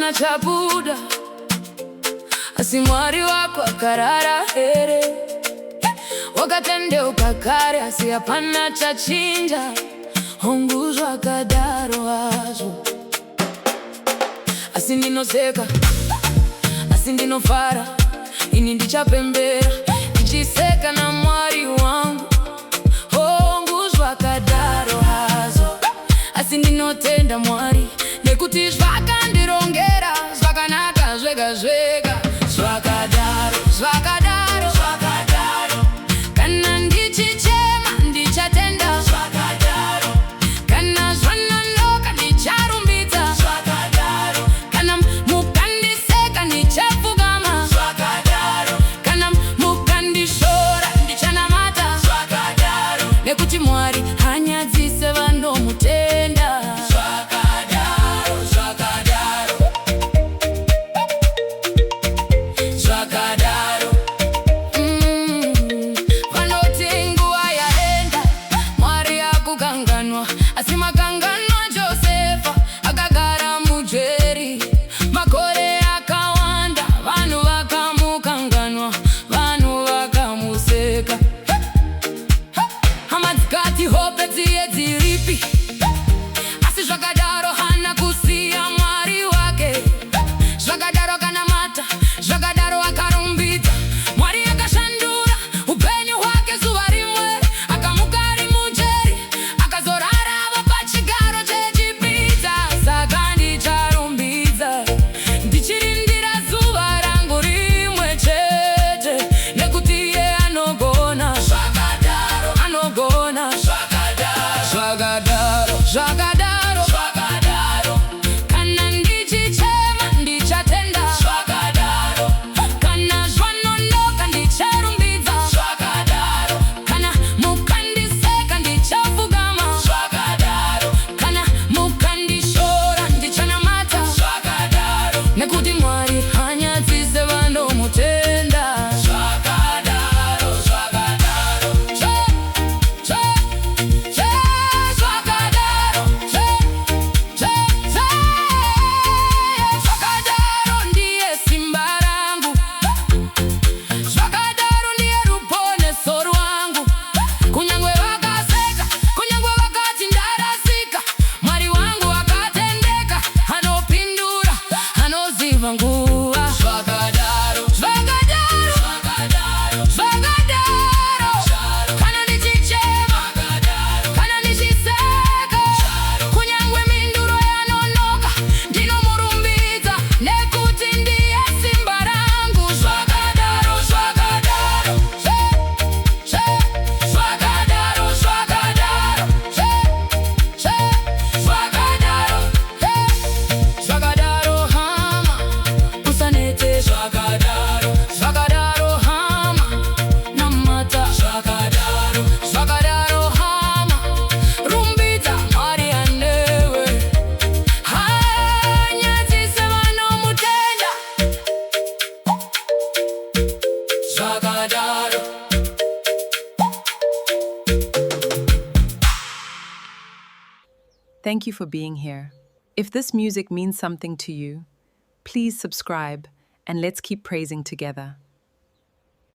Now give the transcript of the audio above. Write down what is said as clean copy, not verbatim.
hapana chabuda, asi mwari wako akarara here. Wakatende ukakare, asi hapana chachinja. Hongu Zvakadaro hazvo, asi ndinoseka, asi ndinofara. Ini ndichapembera, ndichiseka na mwari wangu. Hongu Zvakadaro hazvo, asi ndinotenda mwari, nekuti zvakandirongera zvakanaka zvega zvega. Zvakadaro, Zvakadaro, Zvakadaro. Kana ndichichema ndichatenda. Zvakadaro. Kana zvanonoka ndicharumbidza. Zvakadaro. Kana mukandiseka ndichapfugama. Zvakadaro. Kana mukandishora ndichanamata. Zvakadaro. Nekuti mwari hanyadzise vanomutenda. Zvakadaro, Zvakadaro. Zvakadaro. Vanoti nguva yaenda, mwari akukanganwa, asi makanganwa Josefa akagara mujeri. Makore akawanda, vanhu vakamukanganwa, vanhu vakamuseka. Hama dzikati hope dziye dziripi, asi Zvakadaro hana kusiya mwari wake. Zvakadaro akanamata, Zvakadaro akarumbidza, mwari akashandura upenyu hwake. Zuva rimwe akamuka ari mujeri, akazorarava pachigaro chechipidza. Saka ndicharumbidza, ndichirindira zuva rangu rimwe chete, nekuti iye anogona. Zvakadaro, anogona. Zvakadaro, Zvakadaro, Zvakadaro, Zvakadaro. Kana ndichichema ndichatenda. Zvakadaro. Kana zvanonoka ndicharumbidza. Zvakadaro. Kana mukandiseka ndichapfugama. Zvakadaro. Kana mukandishora ndichanamata. Zvakadaro. Nekuti mwari hanyadzise vanomutenda. Zvakadaro, Zvakadaro. Zvakadaro. Zvakadaro ndiye simba rangu. Zvakadaro ndiye ruponeso rwangu. Kunyangwe vakaseka, kunyangwe vakati ndarasika, mwari wangu akatendeka, anopindura, anoziva nguva. Zvakadaro, Zvakadaro, Zvakadaro, Zvakadaro. Kana ndichichema, kana ndichiseka, kunyangwe minduro yanonoka, ndinomurumbidza, nekuti ndiye simba rangu. Zvakadaro, Zvakadaro. Zvakadaro, Zvakadaro. Zvakadaro. Zvakadaro hama, usanete. Zvakadaro, Zvakadaro hama, namata. Zvakadaro, Zvakadaro hama, rumbidza mwari anewe, hanyadzise vanomutenda. Zvakadaro. Thank you for being here. If this music means something to you, please subscribe and let's keep praising together.